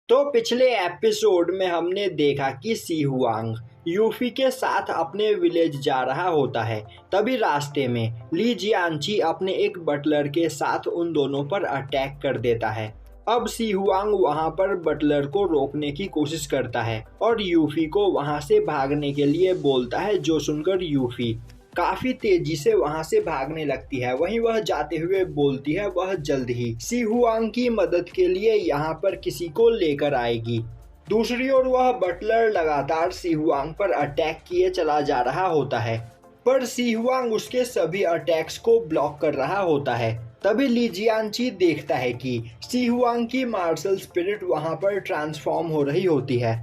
तो पिछले एपिसोड में हमने देखा कि सी हुआंग यूफी के साथ अपने विलेज जा रहा होता है। तभी रास्ते में ली जियांची अपने एक बटलर के साथ उन दोनों पर अटैक कर देता है। अब सी हुआंग वहां पर बटलर को रोकने की कोशिश करता है और यूफी को वहां से भागने के लिए बोलता है, जो सुनकर यूफी काफी तेजी से वहां से भागने लगती है। वहीं वह जाते हुए बोलती है वह जल्द ही सी हुआंग की मदद के लिए यहाँ पर किसी को लेकर आएगी। दूसरी ओर वह बटलर लगातार सी हुआंग पर अटैक किए चला जा रहा होता है, पर सी हुआंग उसके सभी अटैक्स को ब्लॉक कर रहा होता है। तभी ली जियांची देखता है कि सी हुआंग की मार्शल स्पिरिट वहां पर ट्रांसफॉर्म हो रही होती है,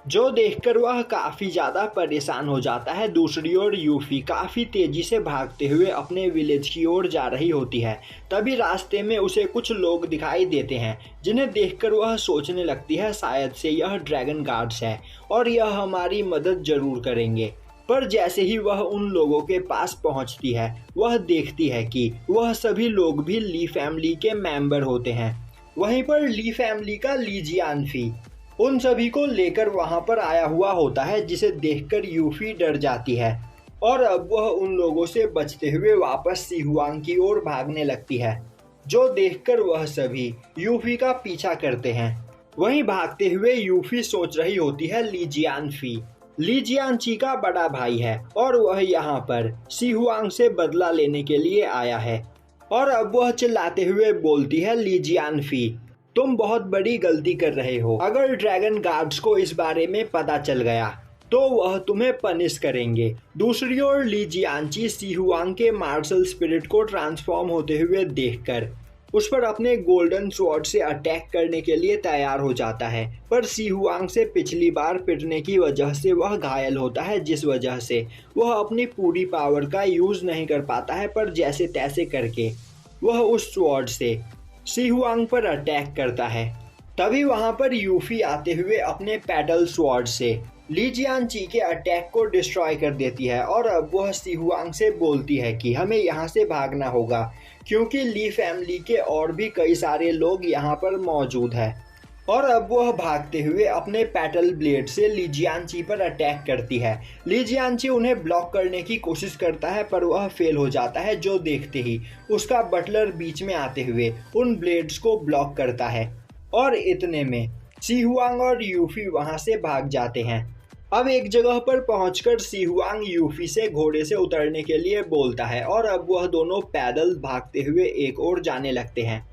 जो देखकर वह काफी ज्यादा परेशान हो जाता है। दूसरी ओर यूफी काफी तेजी से भागते हुए अपने विलेज की ओर जा रही होती है। तभी रास्ते में उसे कुछ लोग दिखाई देते हैं, जिन्हें देखकर वह सोचने लगती है शायद से यह ड्रैगन गार्ड्स है और यह हमारी मदद जरूर करेंगे। पर जैसे ही वह उन लोगों के पास पहुंचती है, वह देखती है कि वह सभी लोग भी ली फैमिली के मेंबर होते हैं। वहीं पर ली फैमिली का ली जियानफी उन सभी को लेकर वहां पर आया हुआ होता है, जिसे देखकर यूफी डर जाती है और अब वह उन लोगों से बचते हुए वापस सी हुआंग की ओर भागने लगती है, जो देखकर वह सभी यूफी का पीछा करते हैं। वहीं भागते हुए यूफी सोच रही होती है ली जियांची का बड़ा भाई है और वह यहाँ पर सी हुआंग से बदला लेने के लिए आया है। और अब वह चिल्लाते हुए बोलती है, ली जियांफी तुम बहुत बड़ी गलती कर रहे हो। अगर ड्रैगन गार्ड्स को इस बारे में पता चल गया तो वह तुम्हें पनिश करेंगे। दूसरी ओर ली जियांची सी हुआंग के मार्शल स्पिरिट को ट्रांसफॉर्म होते हुए देखकर उस पर अपने गोल्डन स्वॉर्ड से अटैक करने के लिए तैयार हो जाता है, पर सी हुआंग से पिछली बार पिटने की वजह से वह घायल होता है, जिस वजह से वह अपनी पूरी पावर का यूज नहीं कर पाता है। पर जैसे तैसे करके वह उस स्वॉर्ड से सी हुआंग पर अटैक करता है। तभी वहां पर यूफी आते हुए अपने पैडल स्वॉर्ड से ली जियांची के अटैक को डिस्ट्रॉय कर देती है और अब वह सी हुआंग से बोलती है कि हमें यहाँ से भागना होगा, क्योंकि ली फैमिली के और भी कई सारे लोग यहाँ पर मौजूद हैं। और अब वह भागते हुए अपने पैटल ब्लेड से ली जियांची पर अटैक करती है। ली जियांची उन्हें ब्लॉक करने की कोशिश करता है, पर वह फेल हो जाता है, जो देखते ही उसका बटलर बीच में आते हुए उन ब्लेड्स को ब्लॉक करता है और इतने में सी हुआंग और यूफी वहां से भाग जाते हैं। अब एक जगह पर पहुंचकर सी हुआंग यूफी से घोड़े से उतरने के लिए बोलता है और अब वह दोनों पैदल भागते हुए एक ओर जाने लगते हैं।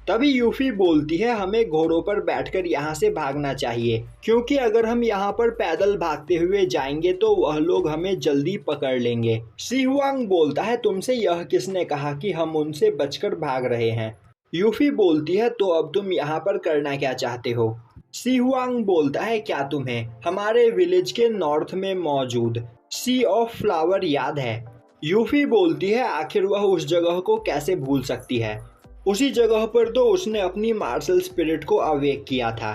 तभी यूफी बोलती है, हमें घोड़ों पर बैठकर यहाँ से भागना चाहिए, क्योंकि अगर हम यहाँ पर पैदल भागते हुए जाएंगे तो वह लोग हमें जल्दी पकड़ लेंगे। सी हुआंग बोलता है, तुमसे यह किसने कहा कि हम उनसे बचकर भाग रहे हैं। यूफी बोलती है, तो अब तुम यहाँ पर करना क्या चाहते हो। सी हुआंग बोलता है, क्या तुम्हें हमारे विलेज के नॉर्थ में मौजूद सी ऑफ फ्लावर याद है। यूफी बोलती है, आखिर वह उस जगह को कैसे भूल सकती है, उसी जगह पर तो उसने अपनी मार्शल स्पिरिट को अवेक किया था।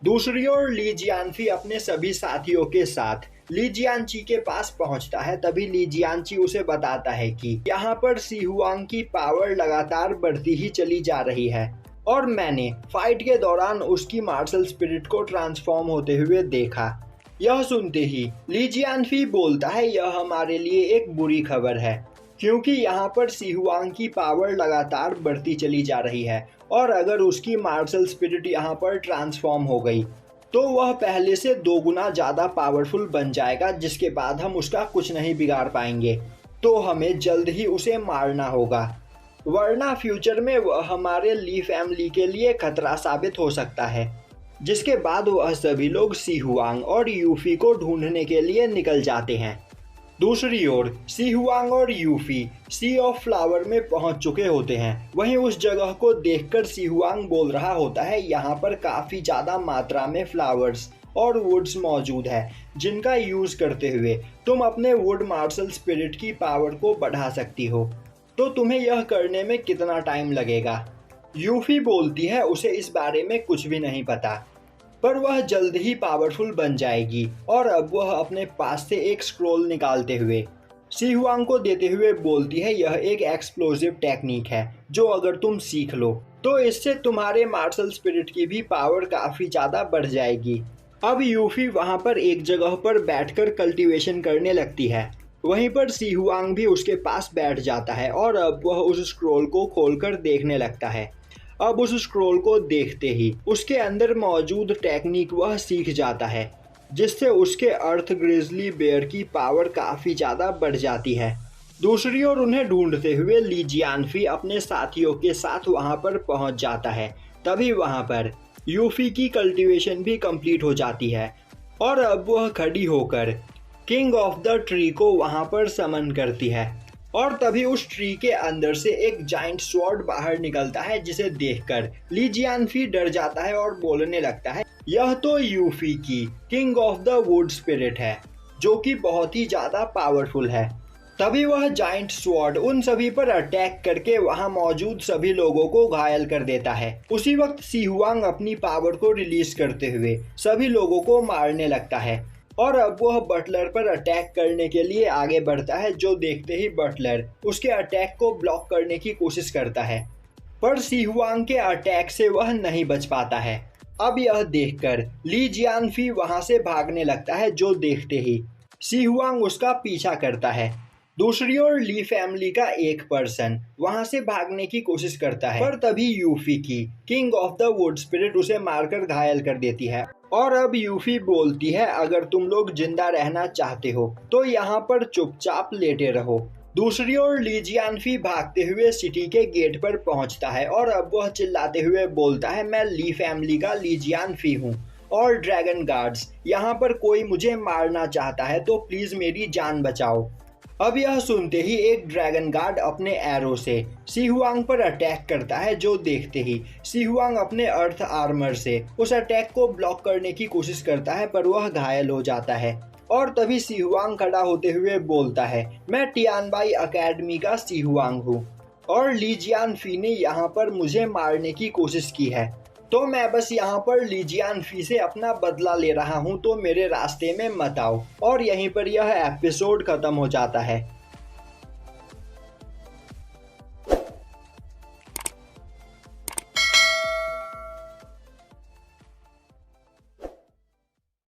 दूसरी ओर ली जियांफी अपने सभी साथियों के साथ ली जियांची के पास पहुंचता है। तभी ली जियांची उसे बताता है कि यहाँ पर सी हुआंग की पावर लगातार बढ़ती ही चली जा रही है और मैंने फाइट के दौरान उसकी मार्शल स्पिरिट को ट्रांसफॉर्म होते हुए देखा। यह सुनते ही ली जियांफी बोलता है, यह हमारे लिए एक बुरी खबर है, क्योंकि यहाँ पर सी हुआंग की पावर लगातार बढ़ती चली जा रही है और अगर उसकी मार्शल स्पिरिट यहाँ पर ट्रांसफॉर्म हो गई तो वह पहले से 2 गुना ज़्यादा पावरफुल बन जाएगा, जिसके बाद हम उसका कुछ नहीं बिगाड़ पाएंगे। तो हमें जल्द ही उसे मारना होगा, वरना फ्यूचर में वह हमारे ली फैमिली के लिए खतरा साबित हो सकता है। जिसके बाद वह सभी लोग सी हुआंग और यूफी को ढूंढने के लिए निकल जाते हैं। दूसरी ओर सी हुआंग और यूफी सी ऑफ फ्लावर में पहुंच चुके होते हैं। वहीं उस जगह को देखकर सी हुआंग बोल रहा होता है, यहाँ पर काफ़ी ज़्यादा मात्रा में फ्लावर्स और वुड्स मौजूद है, जिनका यूज़ करते हुए तुम अपने वुड मार्शल स्पिरिट की पावर को बढ़ा सकती हो। तो तुम्हें यह करने में कितना टाइम लगेगा। यूफी बोलती है, उसे इस बारे में कुछ भी नहीं पता, पर वह जल्द ही पावरफुल बन जाएगी। और अब वह अपने पास से एक स्क्रोल निकालते हुए सी हुआंग को देते हुए बोलती है, यह एक एक्सप्लोजिव टेक्निक है जो अगर तुम सीख लो तो इससे तुम्हारे मार्शल स्पिरिट की भी पावर काफ़ी ज़्यादा बढ़ जाएगी। अब यूफी वहाँ पर एक जगह पर बैठकर कल्टीवेशन करने लगती है। वहीं पर सी हुआंग भी उसके पास बैठ जाता है और अब वह उस स्क्रोल को खोलकर देखने लगता है। अब उस स्क्रोल को देखते ही उसके अंदर मौजूद टेक्निक वह सीख जाता है, जिससे उसके अर्थ ग्रिजली बेयर की पावर काफ़ी ज़्यादा बढ़ जाती है। दूसरी ओर उन्हें ढूंढते हुए ली जियानफी अपने साथियों के साथ वहां पर पहुंच जाता है। तभी वहां पर यूफी की कल्टीवेशन भी कंप्लीट हो जाती है और अब वह खड़ी होकर किंग ऑफ द ट्री को वहां पर समन करती है। और तभी उस ट्री के अंदर से एक जाइंट स्वॉर्ड बाहर निकलता है, जिसे देखकर ली जियानफी डर जाता है और बोलने लगता है, यह तो यूफी की king of the wood spirit है, जो कि बहुत ही ज़्यादा पावरफुल है। तभी वह जाइंट स्वॉर्ड उन सभी पर अटैक करके वहां मौजूद सभी लोगों को घायल कर देता है। उसी वक्त सी हुआंग अपनी पावर को रिलीज करते हुए सभी लोगों को मारने लगता है और अब वह बटलर पर अटैक करने के लिए आगे बढ़ता है, जो देखते ही बटलर उसके अटैक को ब्लॉक करने की कोशिश करता है, पर सी हुआंग के अटैक से वह नहीं बच पाता है। अब यह देखकर ली जियानफी वहां से भागने लगता है, जो देखते ही सी हुआंग उसका पीछा करता है। दूसरी ओर ली फैमिली का एक पर्सन वहां से भागने की कोशिश करता है, पर तभी यूफी की king of the wood spirit उसे मारकर घायल कर देती है। और अब यूफी बोलती है, अगर तुम लोग जिंदा रहना चाहते हो तो यहाँ पर चुपचाप लेटे रहो। दूसरी ओर ली जियानफी भागते हुए सिटी के गेट पर पहुंचता है और अब वह चिल्लाते हुए बोलता है, मैं ली फैमिली का ली जियानफी हूँ और ड्रैगन गार्ड्स, यहाँ पर कोई मुझे मारना चाहता है तो प्लीज मेरी जान बचाओ। अब यह सुनते ही एक ड्रैगन गार्ड अपने एरो से सी हुआंग पर अटैक करता है, जो देखते ही सी हुआंग अपने अर्थ आर्मर से उस अटैक को ब्लॉक करने की कोशिश करता है, पर वह घायल हो जाता है। और तभी सी हुआंग खड़ा होते हुए बोलता है, मैं टियानबाई अकेडमी का सी हुआंग हूँ और ली जियानफी ने यहाँ पर मुझे मारने की कोशिश की है, तो मैं बस यहाँ पर ली जियानफी से अपना बदला ले रहा हूँ, तो मेरे रास्ते में मत आओ। और यहीं पर यह एपिसोड खत्म हो जाता है।